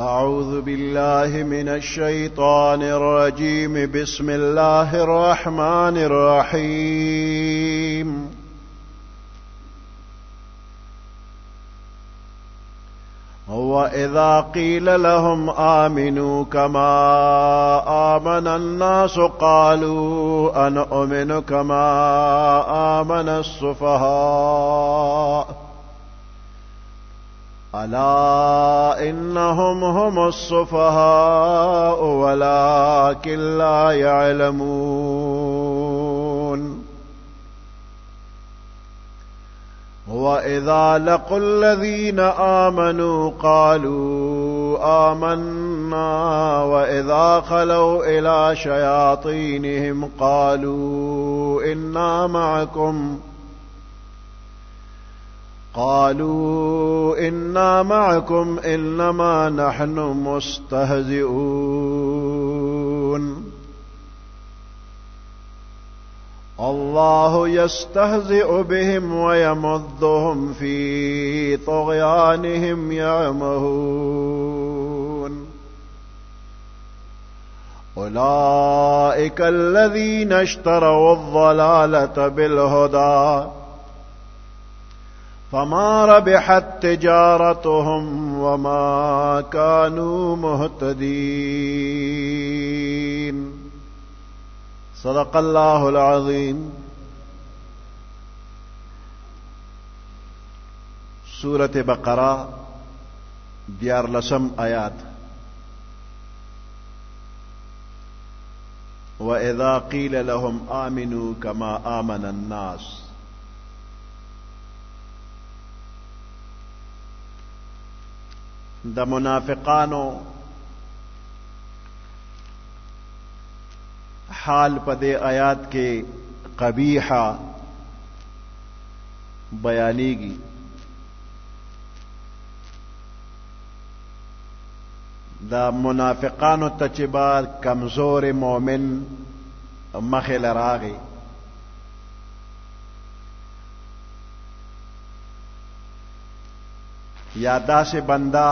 أعوذ بالله من الشيطان الرجيم بسم الله الرحمن الرحيم وإذا قيل لهم آمنوا كما آمن الناس قالوا أنؤمن كما آمن السفهاء ألا إنهم هم السفهاء ولكن لا يعلمون وإذا لقوا الذين آمنوا قالوا آمنا وإذا خلوا إلى شياطينهم قالوا إنا معكم إنما نحن مستهزئون الله يستهزئ بهم ويمدهم في طغيانهم يعمهون أولئك الذين اشتروا الضلالة بالهدى فما ربحت تجارتهم وما كانوا مهتدين صدق الله العظيم. سورة بقرہ 11 آیات. وَإِذَا قِيلَ لَهُمْ آمِنُوا كَمَا آمَنَ النَّاسُ. د منافقانو حال پدے آیات کے قبیحہ بیانیگی. دا منافقانو تچبا کمزور مومن مخل راغی یا دا سے بندہ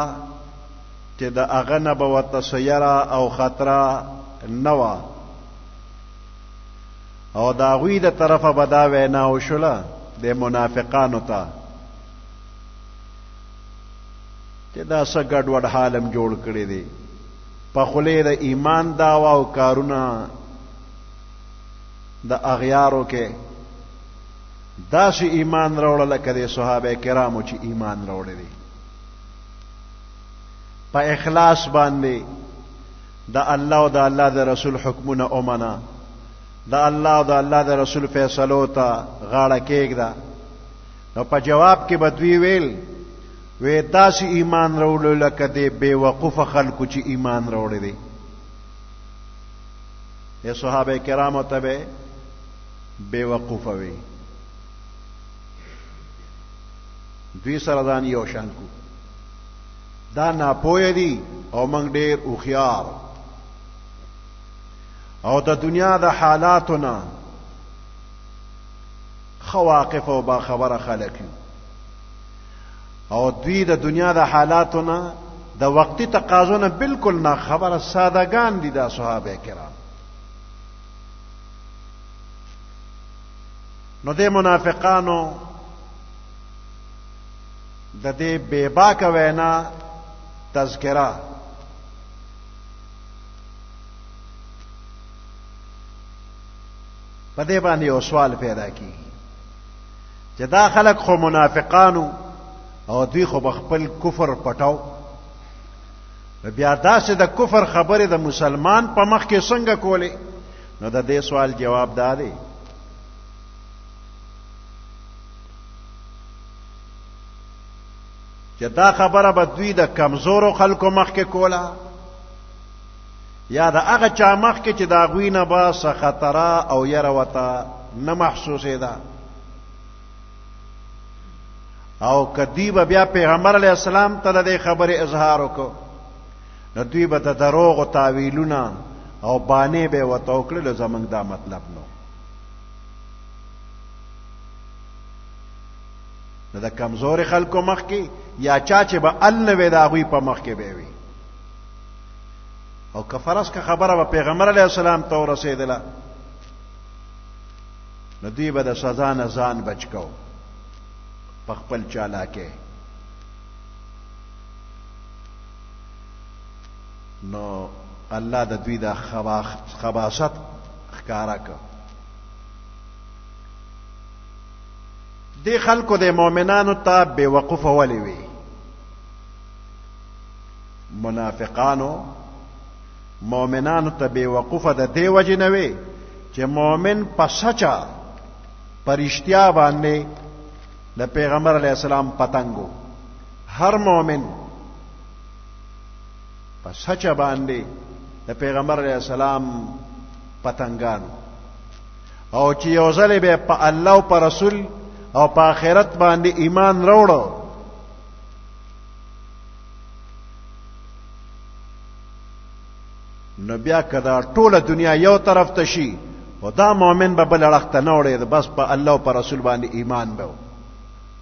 چې د اغنب و تسیرا او خطرا نوا او دا غوی د طرف بدا وینا او شلا د منافقانو تا چې دا سګډ وډ حالم جوړ کړی دی په خله د ایمان داوا او کارونه د اغیارو کې داسې ایمان راوړل کړي صحابه کرامو چې ایمان راوړل دي په اخلاص باندې دا الله او دا الله د رسول حکمونه اومنا دا الله او دا الله د رسول فیصلو ته غاړه کېږده. نو په جواب کې بدوی ویل وې داسې ایمان راوړل لکه د بے وقوف خلکو چې ایمان راوړل دي. یا صحابه کرامو ته به بے وقوف وي دوی سره ځان یو شان کو دا ناپوه دي او موږ ډېر هوښیار او د دنیا د حالاتنا خواقف او باخبره خلک او دوی د دنیا د حالاتنا د وقتی تقاضونه بالکل نه خبره سادهګان دي دا صحابه کرام. نو د منافقانو د دې بے باک وینا تذکرہ پدې باندې یو سوال پیدا کیږي چې دا خلک خو منافقانو او دوی خو بخپل کفر پټاو بیا داسې د کفر خبره د مسلمان په مخ کې څنګه کولې. نو د دې سوال جواب دا دی چې دا خبره به دوی د کمزورو خلکو مخ کې کوله یا د هغه چا مخ کې چې د هغوی نه به څه خطره او یره ورته نه محسوسېده او که دوی به بیا پیغمبر علیه السلام ته د دې خبرې اظهار وکړو نو دوی به د دروغو تاویلونه او بانې به ورته وکړلو. زموږ دا مطلب نو د کمزور خلکو مخ کې یا چا چې به ال نه وي د هغوی په مخ کې به وي او کفرس کا خبره به پیغمبر علیه السلام ته ورسېدله نو دوی به د سزا نه ځان بچ کو په خپل چالاکۍ. نو الله د دوی د خباثت ښکارا کړ. دې خلکو د مؤمنانو ته بې وقوفه ولې وي؟ منافقانو مؤمنانو ته بې وقوفه د دې وجې نه وي چې مؤمن په سچا په رښتیا باندې د پیغمبر علیه السلام پتنګو. هر مؤمن په سچا باندې د پیغمبر علیه السلام پتنګانو، او چې یو ځل به په الله او په رسول او په آخرت باندې ایمان راوړو نو بیا کدا ټوله دنیا یو طرف ته شي او دا مؤمن به بل اړخ ته نه وړي، بس په الله او په رسول باندې ایمان به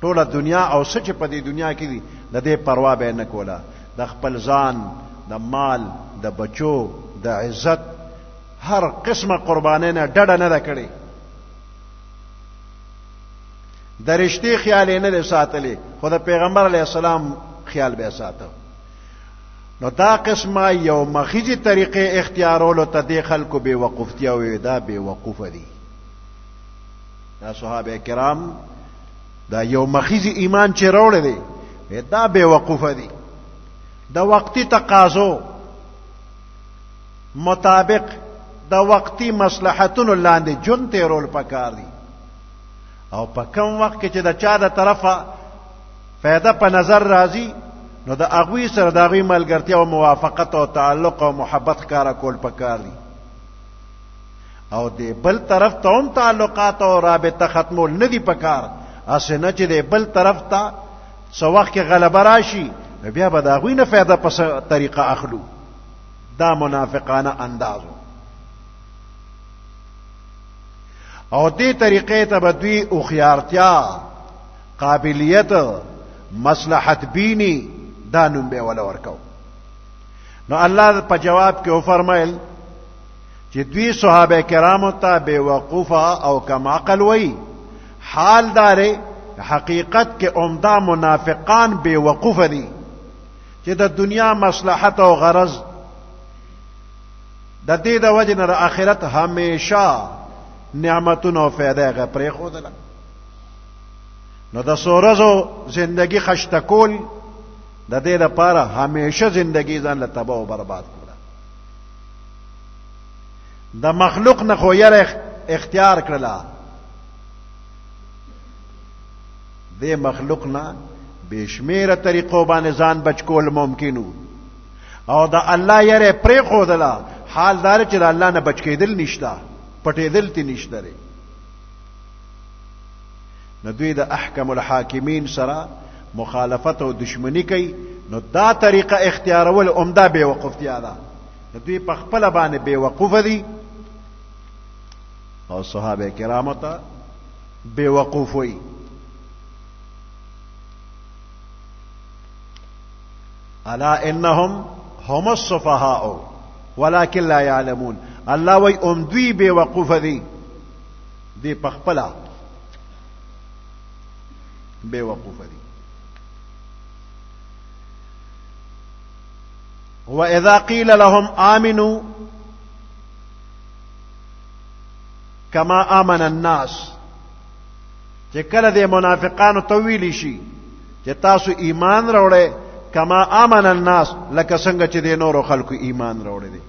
ټوله دنیا او سچ په دې دنیا کې دي د دې پروا به نه کوله. د خپل ځان، د مال، د بچو، د عزت، هر قسمه قربانۍ نه ډډه نه ده کړې. د رښتې خیال یې نه دی ساتلی، خو د پیغمبر علیه السلام خیال به یې ساته. نو دا قسمه یو مخیزی طریقې اختیارولو ته دې خلکو بې وقوفتیا وي. دا بې وقوفه دي. دا صحابه کرام دا یو مخیزی ایمان چې راوړی دی دا بې وقوفه دي. د وقتی تقاضو مطابق د وقتی مصلحتونو لاندې جون تیرول پکار دي، او په کم وخت کې چې د چا د طرفه فایده په نظر راځي نو د هغوی سره د هغوی ملګرتیا او موافقت او تعلق او محبت ښکاره کول پکار دي، او د بل طرف ته هم تعلقات او رابطه ختمول نه دي پکار. هسې نه چې د بل طرف ته څه وخت کې غلبه راشي بیا به د هغوی نه فایده په طریقه اخلو. دا منافقانه اندازو، او دې طریقې ته به دوی هوښیارتیا، قابلیت، مصلحت بینی دا نوم به ولا ورکو. نو الله په جواب کې وفرمایل چې دوی صحابه کرامو ته بے وقوفه او کم عقل وای. حال داره حقیقت کې عمده منافقان بے وقوفه دي چې د دنیا مصلحت او غرض د دې د وجه نه د آخرت همیشه نعمتونو او فایده غ پرې خودله. نو د سورزو زندگی خشته کول د دې لپاره همیشه زندگی ځان له تباہ او برباد کړه. د مخلوق نه خو یې اختیار کړله، د مخلوق نه بشمیره طریقو باندې ځان بچ کول ممکنو، او د الله یې پرې خودله. حال دار چې د الله نه بچ کېدل نشته، پټېدل تی نشته. نو دوی د احکم الحاکمین سره مخالفت او دشمنی کوي. نو دا طریقه اختیارول عمده بے وقوفتیا ده. دوی په خپل باندې بے وقوفه دي او صحابه کرامو ته بے وقوف وي. الا انهم هم الصفهاء ولكن لا يعلمون. الله وی دوی بے وقوفه دي، دی په خپل بے وقوفه دي. وَإِذَا قِيلَ لَهُمْ آمِنُوا كَمَا آمَنَ النَّاسِ، چې کله د منافقانو ته ویلی شي چې تاسو ایمان راوړئ کما آمن الناس، لکه څنګه چې د نورو خلکو ایمان راوړی دی.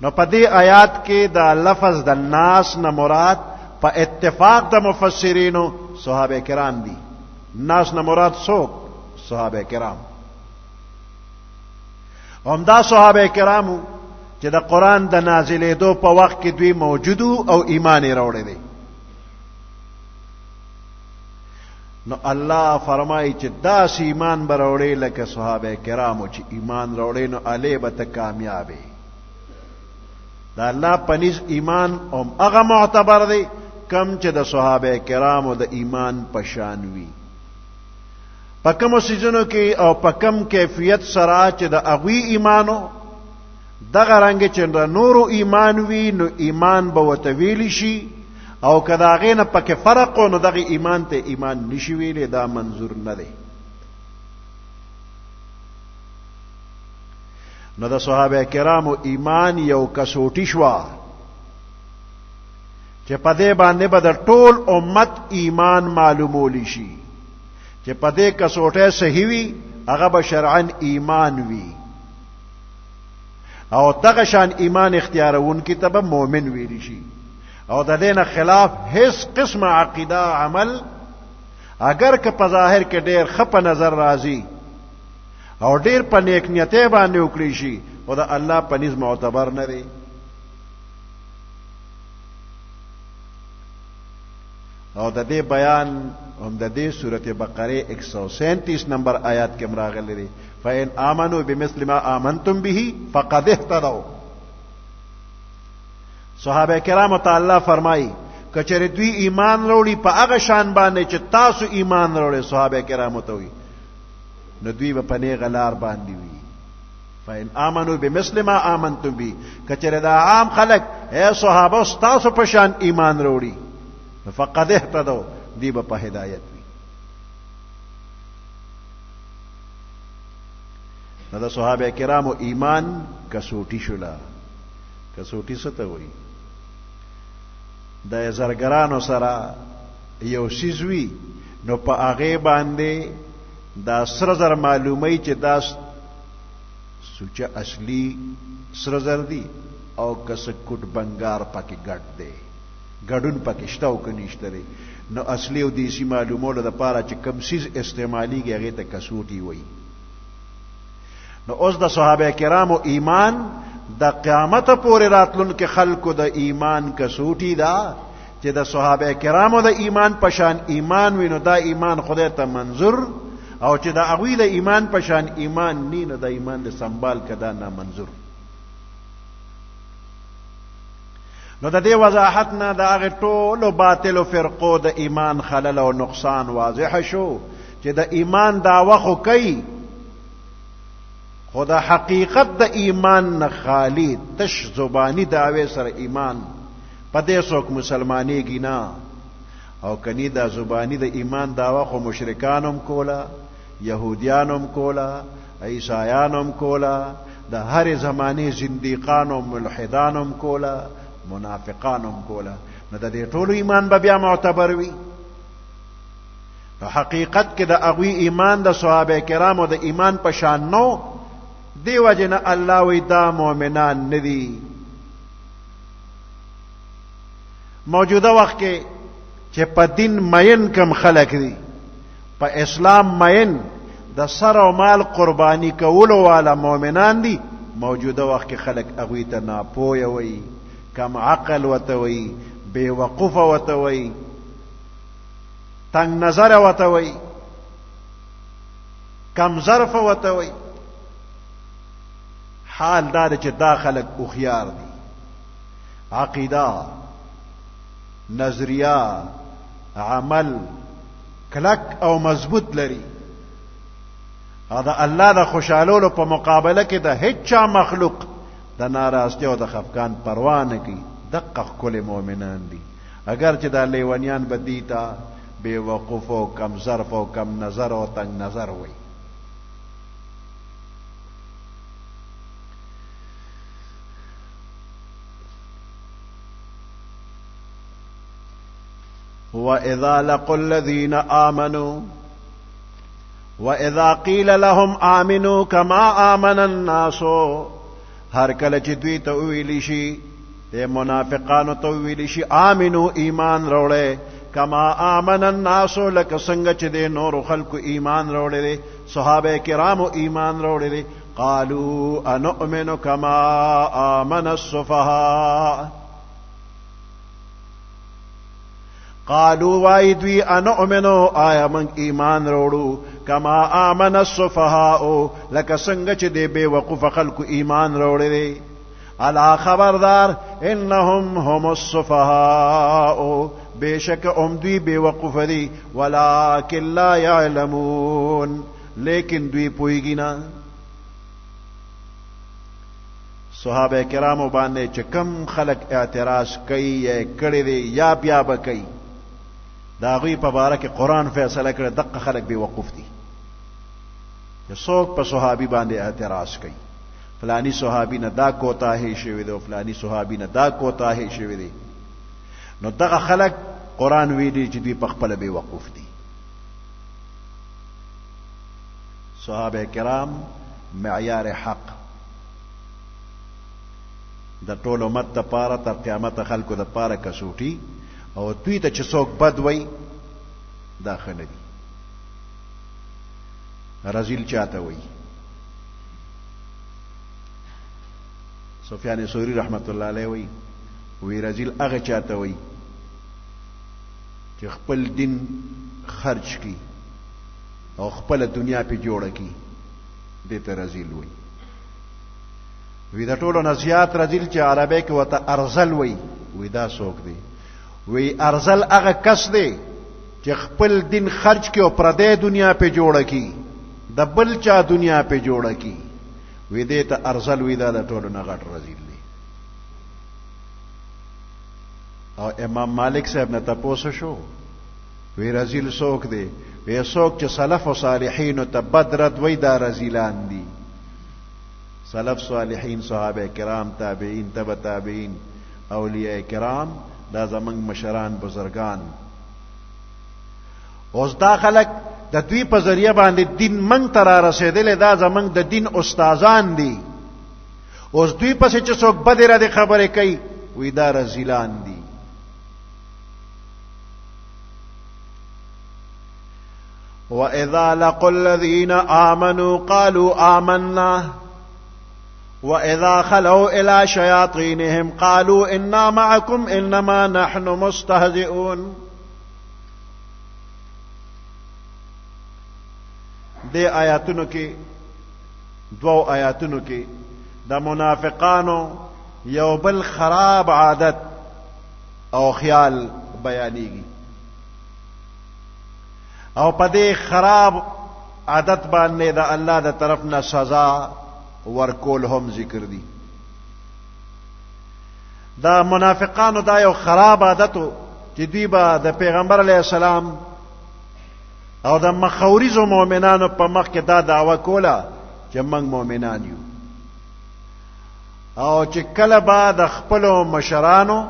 نو په دې آیات کې دا لفظ د ناس نه مراد په اتفاق د مفسرینو صحابه کرام دي. ناس نه مراد څوک؟ صحابه کرام. همدا صحابه کرامو چې د قرآن د نازلېدو په وخت کې دوی موجودو او ایمان یې راوړی دی. نو الله فرمایي چې داسې ایمان به راوړی لکه صحابه کرامو چې ایمان راوړی، نو علی به ته کامیابې. د الله په نزد ایمان هم هغه معتبر دی کم چې د صحابه کرامو د ایمان په شان وي. په کومو څیزونو کې او په کم کیفیت سره چې د هغوی ایمانو دغه رنګ چې نورو ایمان وي نو ایمان به ورته ویلی شي او که د هغې نه پکې فرق و نو دغه ایمان ته ایمان نشي ویلی دا منظور نه دی نو د صحابه کرامو ایمان یو کسوټي شوه چې په دې باندې به د ټول امت ایمان معلومولی شي چې په دې کسوټه صحیح وي هغه به شرعاً ایمان وي او دغه شان ایمان اختیارونکي ته به مؤمن ویلی شي او د دې نه خلاف هیڅ قسم عقیده عمل اگر که په ظاهر کې ډېر ښه په نظر راځي او ډېر په نیک نیتۍ باندې وکړي شي او د الله په نزد معتبر نه دی او د دې بیان هم د دې سورته بقره 137 نمبر آیات کې راغلی دی فإن آمنوا بمثل ما آمنتم به فقد اهتدوا صحابه کرام تعالی فرمایي کچره دوی ایمان وروړي په هغه شان باندې چې تاسو ایمان وروړي صحابه کرام ته وي نو دوی په نیغه لار باندې وي فإن آمنوا بمثل ما آمنتم به کچره دا عام خلق اے صحابه تاسو په شان ایمان وروړي فقد اهتدوا دی په هدایت وي نو د صحابه کرامو ایمان کسوټي شولا کسوټي څه ته وایي د زرګرانو سره یو سیز وي نو په هغې باندې دا سره زر معلوموي چې دا سوچه اصلي سره زر دي او که څه کوټ بنګار پکې ګډ دی ګډون پکې شته او که نشته دی نو اصلي او دیسي معلومولو دپاره چې کوم سیز استعمالیږي هغې ته کسوټي وایي نو اوس د صحابه کرامو ایمان د قیامت پورې راتلونکي خلکو د ایمان کسوټي ده چې د صحابه کرامو د ایمان پشان ایمان وي نو دا ایمان خدای ته منظور او چې د هغوی د ایمان پشان ایمان نی نو د ایمان د سنبال کدا نه منظور نو د دې وضاحت نه د هغې ټولو باطلو فرقو د ایمان خلل او نقصان واضح شو چې د ایمان دعوه خو کوي خو د حقیقت د ایمان نه خالی تش زبانی دعوی سره ایمان په دې څوک مسلمانېږي نه او کنی دا زبانی د ایمان دعوه خو مشرکانو هم کوله یهودیانو هم کوله عیسایانو هم کوله د هرې زمانې زندیقانو ملحدانو هم کوله منافقانو هم کوله نو د دې ټولو ایمان به بیا معتبر وي نو حقیقت کې د هغوی ایمان د صحابه کرامو د ایمان په شان نو دی وجنه الله وی دا مؤمنان ندي موجوده وخت کې چې په دین مین کم خلق دي په اسلام مین د سر او مال قربانی کولو والا مؤمنان دي موجوده وخت کې خلق هغوی ته ناپوهه وي کم عقل ورته وي بې وقوفه ورته وي تنگ نظره ورته وي کم ظرفه ورته وي حال دا چې دا خلق هوښیار دي عقیده نظریه عمل کلک او مضبوط لري دا الله د خوشحالولو په مقابله کې د هیڅ چا مخلوق د ناراضتیا او د خفقان پروا نه کوي دقه ښکلي مؤمنان دي اگر چې دا لیونیان به دي ته بې وقوف او کم ظرف او کم نظر او تنگ نظر وي وَإِذَا لَقُوا الَّذِينَ آمَنُوا وَإِذَا قِيلَ لَهُمْ آمِنُوا كَمَا آمَنَ النَّاسُ هر کله چې دوی ته وویلی شي د منافقانو ته وویلی شي آمنو ایمان روړی کما آمن الناس لکه څنګه چې د نورو خلکو ایمان روړی دی صحابه کرامو ایمان روړی دی قالوا انؤمن کما آمن السفهاء قالوا وای دوی انؤمنو آیا من ایمان روړو کما آمن السفهاء لکه څنګه چې د بے وقوف خلکو ایمان روړی دی الا خبردار انهم هم السفهاء بیشک دوی بے وقوف دی ولکن لا يعلمون لیکن دوی پویږي نه صحابه کرامو باندې چې کم خلق اعتراض کوي یا کړي دي یا بیا به کوي دا غوی په باره کې قرآن فیصله کړی دقه خلق بے وقوف دي چې څوک په صحابي باندې اعتراض کوي فلانی صحابي نه دا کوتاهی شوی دی او فلانی صحابي نه دا کوتاهی شوی دی نو دغه خلق قرآن ویلي چې دوی په خپله بے وقوف دي صحابه کرام معیار حق د ټول امت دپاره تر قیامت خلکو دپاره کسوټي او دوی ته چې څوک بد وای دا ښه نه دي رزیل چاته وای سفیان ثوری رحمت الله علیه وی رزیل هغه چاته وای چې خپل دین خرج کی او خپل دنیا په جوړه کی دې ته رزیل وای وی دا ټولو نه زیات رزیل چې عربی کې وته ارزل وی دا څوک دی وی ارزل هغه کس دی چې خپل دین خرج کی او پردې دنیا په جوړه کی د بل چا دنیا په جوړه کی وی دې ته ارزل وی دا د ټولو نه غټ رزیل دی او امام مالک صاحب نه تاسو شو وی رزیل څوک دی وی څوک چې سلف او صالحین ته بدرت وی دا رزیلان دي سلف صالحین صحابه کرام تابعین تبع تابعین اولیاء کرام دا زمنګ مشران بزرگان اوس دا خلق د دوی په ذریعہ باندې دین منګ ته را رسېدل دا زمنګ د دین استادان دي اوس دوی پسې چې څوک بد را دي خبرې کوي وی دا رزیلان دي وَإِذَا لَقُوا الَّذِينَ آمَنُوا قَالُوا آمَنَّا وَإِذَا خَلَوْا إِلَى شَيَاطِينِهِمْ قَالُوا إِنَّا مَعَكُمْ إِنَّمَا نَحْنُ مُسْتَهْزِئُونَ دے آیاتونو کې دو آیاتونو کې د منافقانو یو بل خراب عادت او خیال بیانېږي او په دې خراب عادت باندې د الله د طرف نه سزا ورکول هم ذکر دي دا منافقانو دا یو خراب عادتو چې دوی به د پیغمبر علیه السلام او د مخاورزو مؤمنانو په مخ کې دا دعوه کوله چې موږ مؤمنان یو او چې کله به د خپلو مشرانو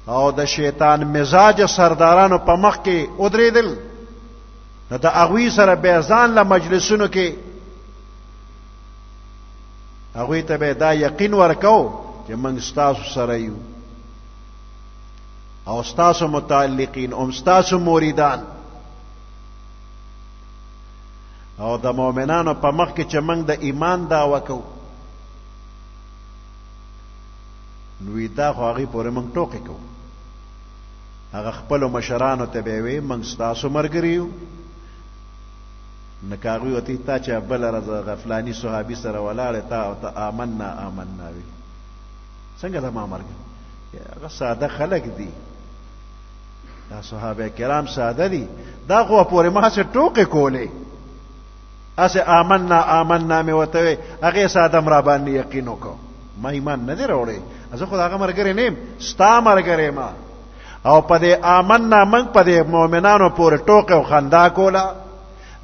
او د شیطان مزاج سردارانو په مخ کې ودرېدل نو د هغوی سره به ځان له مجلسونو کې هغوی ته به دا یقین ورکو چې موږ ستاسو سره یو او ستاسو متعلقین او ستاسو مریدان او د مؤمنانو په مخ کې چې موږ د ایمان دعوه کوو نو دا خو هغې پورې موږ ټوکې کوو هغه خپلو مشرانو ته به وی موږ ستاسو ملګري یو نو که هغوی ورته تا چې بله ورځ فلاني صحابي سره ولاړې تا ورته آمنا آمنا وي څنګه زما ملګري هغه ساده خلک دي دا صحابه کرام ساده دي دا خو پورې ما هسې ټوکې کولې هسې آمنا آمنا مې ورته وی هغې ساده م را باندې یقین وکړو ما ایمان نه دی راوړی زه خو د هغه ملګری نه یم ستا ملګری ما او په دې آمنا موږ په دې مؤمنانو پورې ټوکې او خندا کوله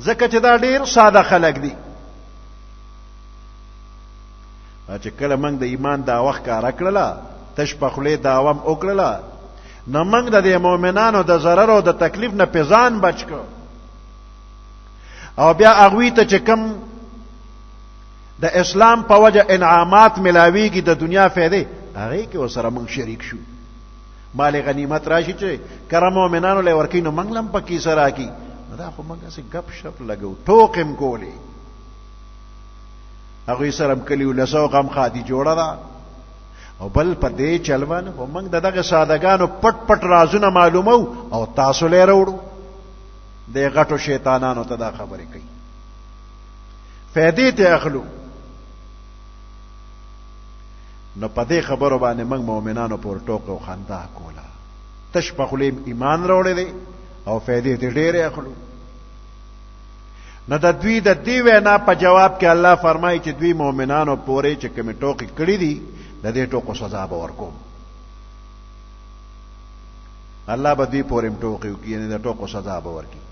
ځکه چې دا ډېر ساده خلک دي چې کله موږ د ایمان دعوه ښکاره کړله تش په خولې دعوه م وکړله نو موږ د دې مؤمنانو د ضرر او د تکلیف نه پې ځان بچ کړو او بیا هغوی ته چې کوم د اسلام په وجه انعامات ملاویږي د دنیا فایدې هغې کې ورسره موږ شریک شو مال غنیمت راشي چې کره مؤمنانو له ورکوي نو موږ له هم په کیسه راکړي نو دا خو موږ هسې گپ شپ لګو ټوکې م کولې هغوی سره م کلي ولسو غم خادي جوړه ده او بل په دې چل باندې خو موږ د دغه سادهګانو پټ پټ رازونه معلومو او تاسو لی راوړو دې غټو شیطانانو ته دا خبرې کوي فایدې ته اخلو نو په دې خبرو باندې موږ مؤمنانو پورې ټوکه او خندا کوله تش په خولې ایمان راوړی دی او فایدې ته ډېرې اخلو نو د دوی د دې وینا په جواب کې الله فرمایي چې دوی مؤمنانو پورې چې کومې ټوکې کړې دي د دې ټوکو سزا به ورکوم. الله به دوی پورې ټوکې وکړي، یعنې د ټوکو سزا به ورکړي.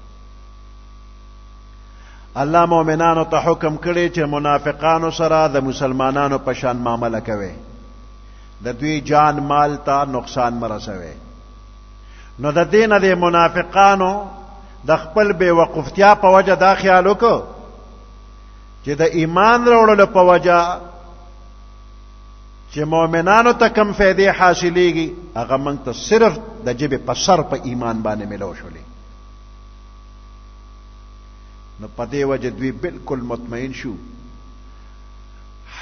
الله مؤمنانو ته حکم کړی چې منافقانو سره د مسلمانانو په شان معامله کوي، د دوی جان مال ته نقصان مه رسوي. نو د دې نه د منافقانو د خپل بې وقفتیا په وجه دا خیال وکړو چې د ایمان راوړلو په وجه چې مؤمنانو ته کم فائدې حاصلېږي هغه موږ ته صرف د ژبې په سر په ایمان باندې ملو شولې. نو په دې وجه دوی بالکل مطمئن شو.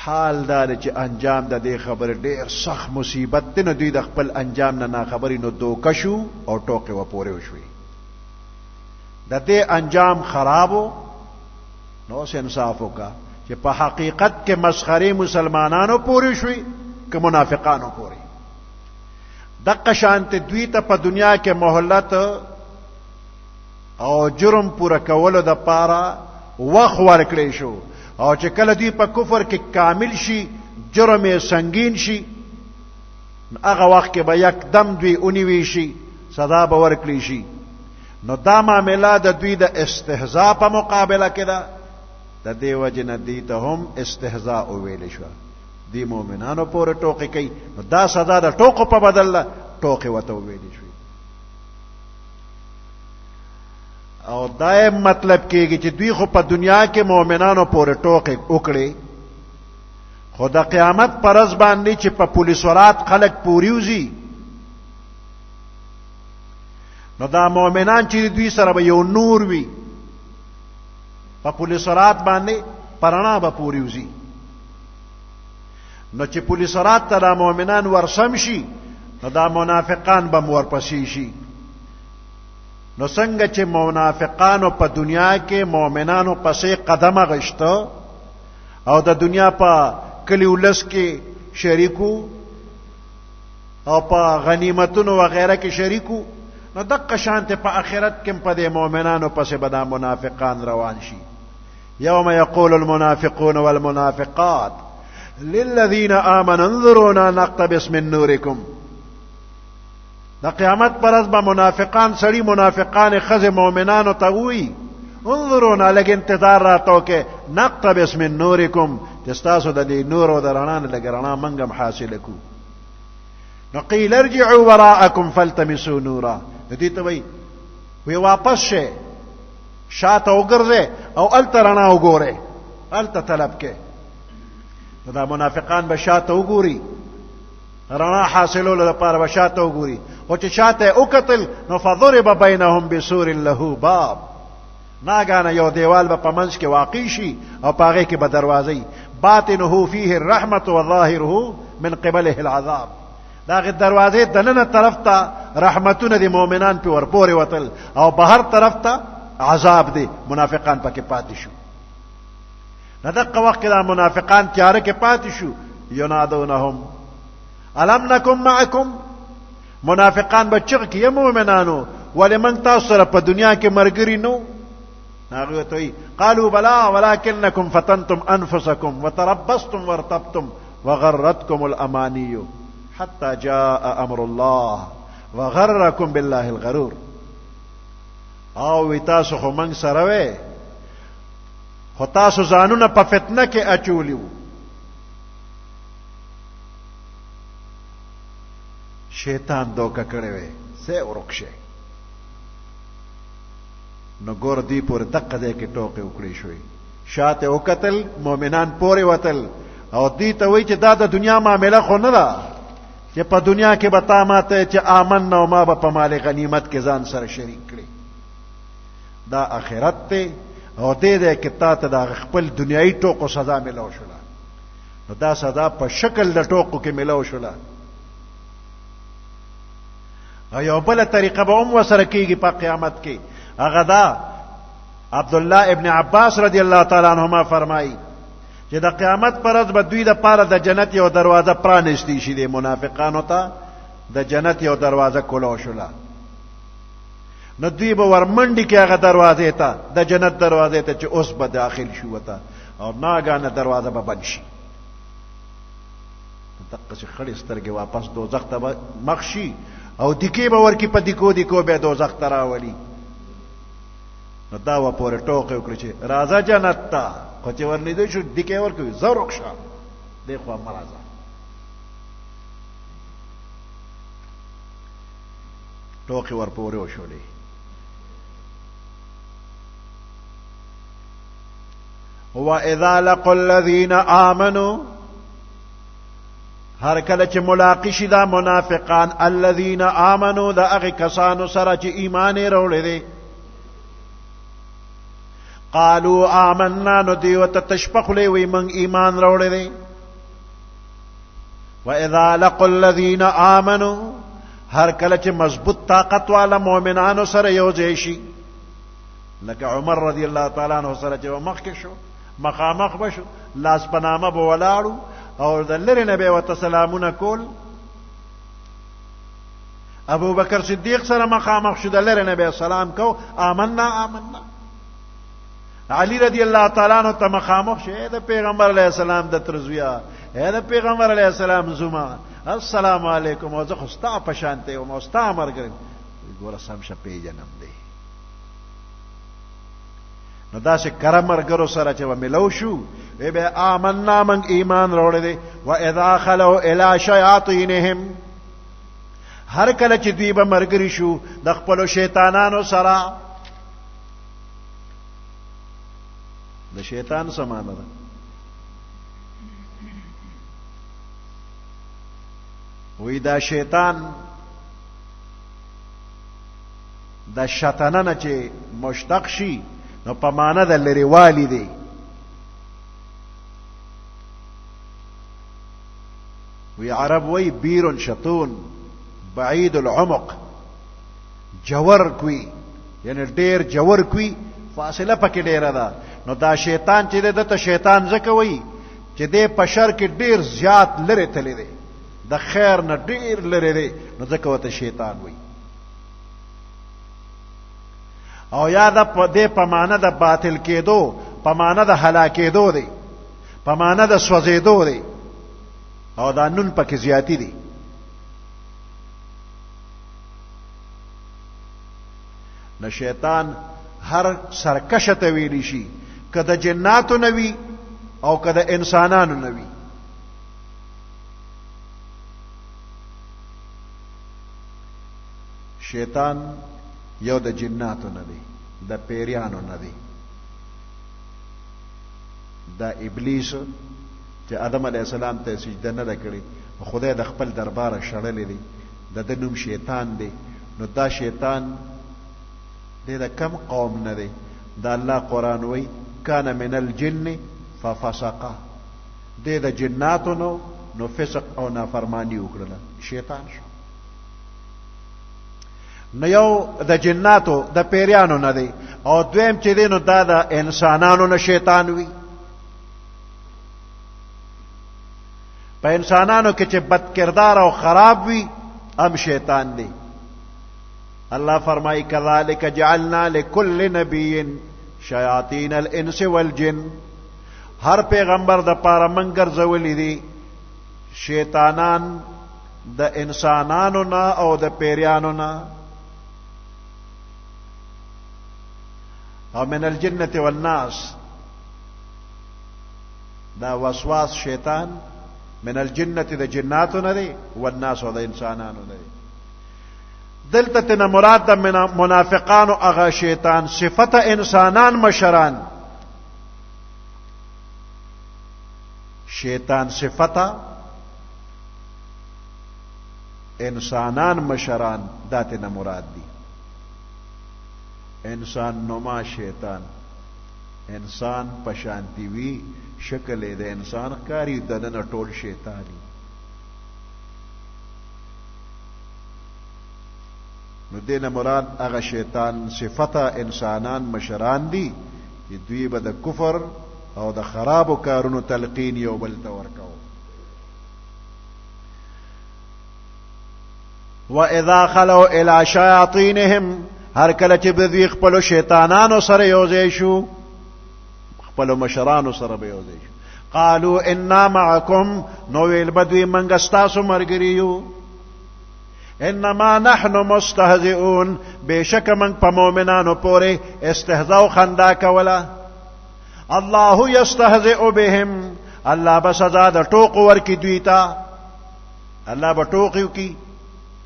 حال دا دی چې انجام د دې خبرې ډېر سخت مصیبت دی، نو دوی د خپل انجام نه ناخبري نو دوکه شو او ټوکې وپورې وشوې. د دې انجام خرابو. نو اوس انصاف وکړه چې په حقیقت کې مسخرې مسلمانانو پورې شوې که منافقانو پورې. دقه شانت دوی ته په دنیا کې مهلت او جرم پوره کولو د پاره وخت ورکړی شو، او چې کله دوی په کفر کې کامل شي، جرم یې سنگین شي، هغه وخت کې به یکدم دوی اونیوي شي، سزا به ورکړي شي. نو دا معامله د دوی د استهزاء په مقابله کې ده. د دې وجې نه دوی ته هم استهزاء وویل شوه. دی مؤمنانو پورې ټوکې کوي، نو دا سزا د ټوکو په بدل ټوکې ورته وویلې شوې. او دا مطلب کېږي چې دوی خو په دنیا کې مؤمنانو پورې ټوکې وکړي، خو د قیامت پر ورځ باندې چې په پولیسورات خلک پورې وځي، نو دا مؤمنان چې دوی سره به یو نور وي، په پولیسورات باندې پرانا به پورې وځي. نو چې پولیسورات ته دا مؤمنان ورسم شي، نو دا منافقان به ورپسې شي. نو څنګه چې منافقانو په دنیا کې مؤمنانو پسې قدم غشته او د دنیا په کلی ولس کې شریکو او په غنیمتونو وغیرہ کې شریکو، نو دقه شانته په آخرت کې په دې مؤمنانو پسې به دا منافقان روان شي. یوم یقول المنافقون والمنافقات للذین آمنوا انظرونا نقتبس من نورکم. د قیامت پر ورځ به منافقان سړي منافقان ښځې مؤمنانو ته وایي انظرونا، لږ انتظار راته وکړئ، نقتبس من نورکم، چې ستاسو د دې نور او د رڼا نه لږ رڼا موږ هم حاصله کړو. نو قیل ارجعوا وراءکم فالتمسوا نورا. د دې ته وایي واپس شئ، شاته وګرځئ او هلته رڼا وګورئ، هلته طلب کړئ. نو دا منافقان به شاته وګوري، رڼا حاصلولو لپاره به شاته وګوري، او چې شاته وکتل نو فضرب بینهم بسور له باب، ناګانه یو دیوال به په منځ کې واقع شي او په هغې کې به دروازه باطنه فیه الرحمة وظاهره من قبله العذاب. د هغې دروازې دننه طرف ته رحمتونه د مؤمنان پې ورپورې وتل او بهر طرف ته عذاب دی، منافقان پکې پاتې شو. نو دقه وخت کې دا منافقان تیاره کې پاتې شو. ینادونهم الم نکم معکم، منافقان به چغ کې یا مؤمنانو ولې موږ تاسو سره په دنیا کې ملګري نو؟ هغوی ورته وایي قالوا بلا ولکنکم فتنتم انفسکم وتربصتم وارتبتم وغرتکم الاماني حتى جاء امر الله وغرکم بالله الغرور. او وی تاسو خو موږ سره وې، خو تاسو ځانونه په فتنه کې اچولی وو. شیطان دوکه کړی وی سه ورکشه. نو ګور دی پورې دقه ځای کې ټوکې وکړې شوې، شاته وکتل، مؤمنان پورې وتل، او دی ته وایي چې دا د دنیا معامله خو نه ده چې په دنیا کې به تا ماته چې آمن نو ما به په مال غنیمت کې ځان سره شریک کړي. دا آخرت دی او دې دی کې تا ته دا خپل دنیایي ټوکو سزا ملو شوله. نو دا سزا په شکل د ټوکو کې ملو شوله. او یو بله طریقه به هم ورسره کېږي په قیامت کې، هغه دا عبدالله ابن عباس رضی الله تعالی عنهما فرمایي چې د قیامت پر ورځ به دوی دپاره د جنت یو دروازه پرانیستی شي، د منافقانو ته د جنت یو دروازه کلو شوله. نو دوی به ورمنډي کې هغه دروازې ته د جنت دروازې ته چې اوس به داخل شو وته او ناګانه دروازه به بند شي دقسې خړې سترګې واپس دوزخ ته به مخ شي او دیکې به ورکي په دیکو دیکو به دوزخ ته راولي نو دا و پورې ټوکې وکړي چې راځه جنت ته خو چې ورنږدې شو دیکې ورکوي زه ورکشه دی خوا مه راځه ټوکې ورپورې وشولې وَإِذَا لَقُوا الَّذِينَ آمَنُوا هر کله چې ملاقات شي دا منافقان الذين آمنوا دا هغه کسانو سره چې ایمان یې راوړی دی قالوا آمنا نو دوی ورته تشپخلی وی موږ ایمان راوړی دی وَإِذَا لَقُوا الَّذِينَ آمَنُوا هر کله چې مضبوط طاقت والا مؤمنانو سره یو ځای شي لکه عمر رضی الله تعالی عنہ سره چې مخکې شو مخامخ بشو لاس پنامه به ولاړو او د لرې نه به ورته سلامونه کول ابو بکر صدیق سره مخامخ شو د لرې نه به سلام کو آمنا آمنا علی رضی الله تعالی عنہ ته مخامخ شه د پیغمبر علیه السلام د ترزویا د پیغمبر علیه السلام زما السلام علیکم او زه خو ستا په شانته او مو ستا مرګ ګوره سم شه پیژنم دی نو داسې کرمرګرو سره چې وملو شو وی به آمنا من ایمان راوړی دی واذا خلوا الی شیاطینهم هر کله چې دوی به مرګري شو د خپلو شیطانانو سره د شیطان سمانه ده وی دا شیطان د شیطانانه چې مشتق شي نو په معنا د لريوالي دی وی عرب وی بیر شطون بعید العمق جور کوي یعنی ډیر جور کوي فاصله پکې ډیره ده نو دا شیطان چې دته شیطان ځکه وی چې د پشر کې ډیر زیات لري تللی دی د خیر نه ډیر لري دی نو ځکه وته شیطان وی او یا د دې په معنا د باطل کېدو په معنا د هلاکېدو دی په معنا د سوځېدو دی او دا نون پکې زیاتی دی نو شیطان هر سرکشه ته ویلی شي که د جناتو نوي او که د انسانانو نوي شیطان یو د جناتو نه دی د پیریانو نه دی دا ابلیس چې آدم علیه السلام ته سجده نه کړې خدای د خپل دربار شړلې دی د نوم شیطان دی نو دا شیطان د کم قوم نه دی دا الله قرآن وی کان من الجن ففسق د جناتو نو فسق او نافرمانی وکړه شیطان شو نو یو د جناتو د پیریانو نه دی او دویم چې دی نو دا د انسانانو نه شیطان وي په انسانانو کې چې بد کردار او خراب وي هم شیطان دی الله فرمایي کذالک جعلنا لكل نبی شیاطین الانس والجن هر پیغمبر د پاره من ګرځولي دي شیطانان د انسانانو نه او د پیریانو نه او من الجنة والناس دا وسواس شیطان من الجنة دا جناتو ندی والناس دا انسانانو ندی دلتا تنا مراد دا منافقانو اغا شیطان صفت انسانان مشران شیطان صفت انسانان مشران دا تنا مراد دی انسان نما شیطان انسان پشانتی وی شکل د انسان کاری دنه ټول شیطانی نو دینه مراد هغه شیطان صفته انسانان مشران دي چې دوی به د کفر او د خرابو کارونو تلقین یو بل ته ورکاو وَإِذَا خَلَوْا إِلَى شَيَاطِينِهِمْ هر کله چې به دوی خپلو شیطانانو سره یوځای شو خپلو مشرانو سره به یوځای شو قالوا انا معکم نو ویل به دوی منګه ستاسو ملګري یو انما نحن مستهزئون بشک من په مؤمنانو پورې استهزاء او خندا کوله الله یستهزئ بهم الله به سزا د ټوکو ورکي دوی ته الله به ټوکو کی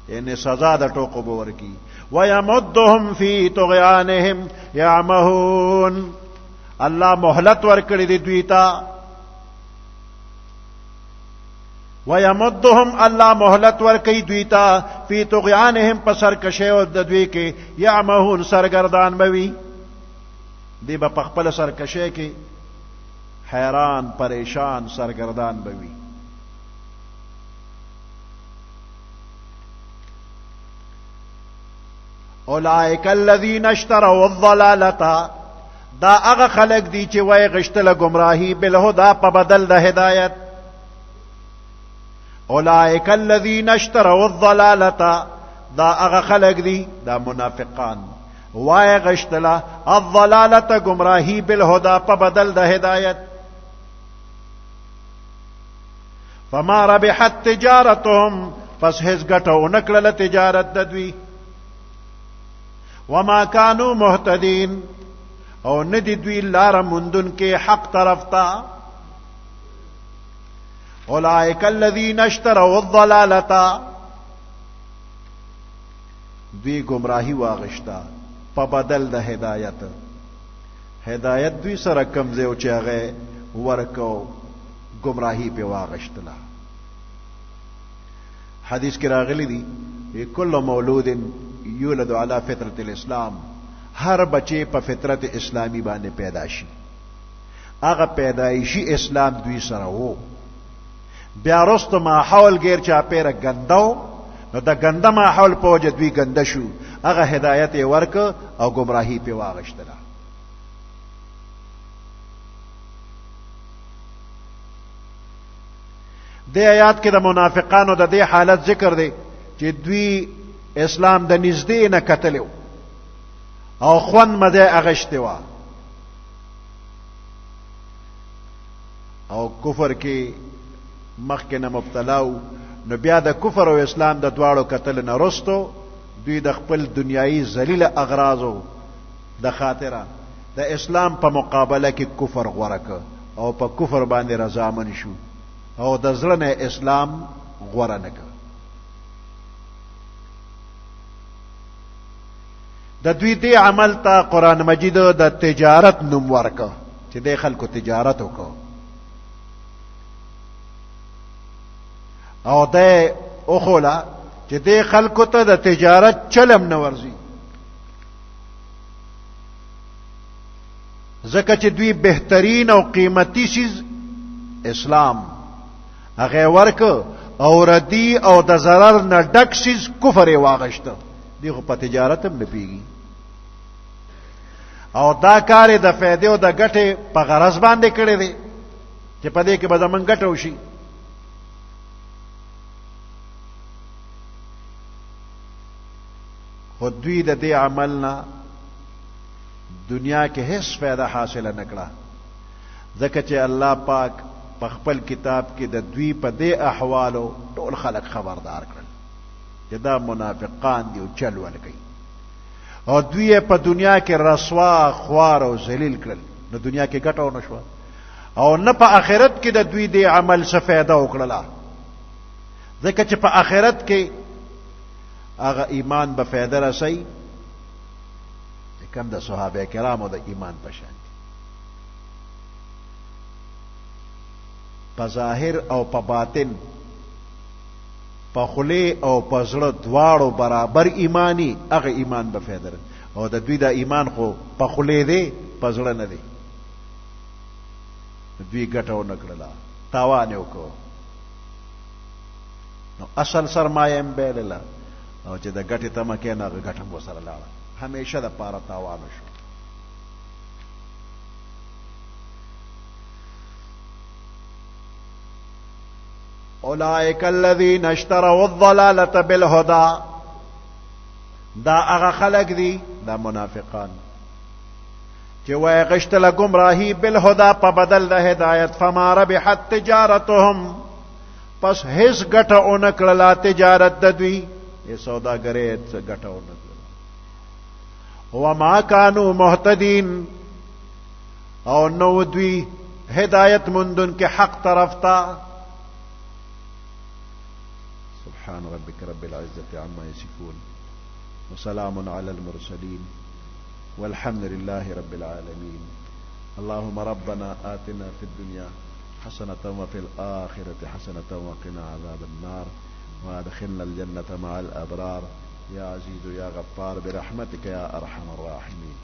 یعنی سزا د ټوکو به ورکي ويمدهم في طغيانهم يعمهون الله مهلت ورکړي دی دوی ته ويمدهم الله مهلت ورکړي دوی ته في طغيانهم پسر کشه او د دوی کې يعمهون سرګردان بوي دی په خپل سرکشه کې حیران پریشان سرګردان بوي اولئک الذین اشتروا الضلالة دا هغه خلق دي چې وای غشتله گمراهی بالهدى په بدل د هدایت اولئک الذین اشتروا الضلالة دا هغه خلق دي دا منافقان وای غشتله الضلالة گمراهی بالهدى په بدل د هدایت فما ربحت تجارتهم پس هیڅ ګټه ونکړله تجارت د دوی وما كانوا مهتدين او ندی دوی لار مندن کې حق طرف تا اولئک الذین اشتروا الضلالة دوی گمراهی واغشتا په بدل د هدایت هدایت دوی سره کمزې او چې هغه ورکو گمراهی په واغشتلا حدیث کې راغلی دی کل مولود یولد علی فطرت الاسلام هر بچی په فطرت اسلامی باندې پیدا شي هغه پیدایشي اسلام دوی سره وو بیا وروسته ماحول غیر چا پیره ګنداو نو دا ګنده ماحول په وجه دوی ګنده شو هغه هدایت یې ورک او گمراهی په واغشتله د آیات کې د منافقانو د دې حالت ذکر دی چې دوی اسلام د نږدې نه کتلو او خوان مده اغشته وا او کفر کې مخکې نه مبتلا نو بیا د کفر او اسلام د دواړو کتل نه رستو دوی د خپل دنیایي ذلیل اغراضو د خاطره د اسلام په مقابله کې کفر غورک او په کفر باندې رضامن شو او د زړه نه اسلام غوړه نه کړ د دوی دې عمل ته قران مجید د تجارت نوم ورکړ چې د خلکو تجارت وکړ او د اوخلا چې د خلکو ته د تجارت چلم نه ورزي ځکه چې دوی بهترین او قیمتي شیز اسلام هغه ورک او ردی او د zarar نه ډک شیز کفر واغشته دی خو په تجارت هم نه پیږي او دا کار د فائدې او د ګټې په غرض باندې کړی دی چې په دې کې به زمونږ ګټه وشي خو دوی د دې عمل نه دنیا کې هیڅ فائدہ حاصل نه کړه ځکه چې الله پاک په خپل کتاب کې د دوی په دې احوالو ټول خلق خبردار کړل چې دا منافقان دي او چل ولګي او دوی په دنیا کې رسوا خوار او ذلیل کړل نو دنیا کې ګټه ونه شو او نه په آخرت کې د دوی د عمل څه فائدہ وکړه ځکه چې په آخرت کې هغه ایمان به فائدہ رسي کم د صحابه کرامو د ایمان په شان په ظاهر او په باطن په خله او په زړه دواړو برابر ایمانی هغه ایمان به فائدہ او د دوی د ایمان خو په خله دی په زړه نه دی دوی ګټو نه کړلا تاوان وکړو نو اصل سرمایه هم بیلله او چې د ګټې تمه کې نه ګټه مو سره لاړه همیشه د پاره تاوان شو اولئک الذین اشتروا الضلالة بالهدى دا هغه خلق دي دا منافقان چې وای غشتل گمراهی بالهدى په بدل د هدایت فما ربحت تجارتهم پس هیڅ ګټه اونکړه تجارت د دوی یہ سوداګرې ګټه اونکړه وما كانوا مهتدين او نو دوی هدایت مندن کے حق طرف تا سبحان ربك رب العزة عما يصفون وسلام على المرسلين والحمد لله رب العالمين اللهم ربنا آتنا في الدنيا حسنة وفي الآخرة حسنة وقنا عذاب النار وادخلنا الجنة مع الأبرار يا عزيز يا غفار برحمتك يا أرحم الراحمين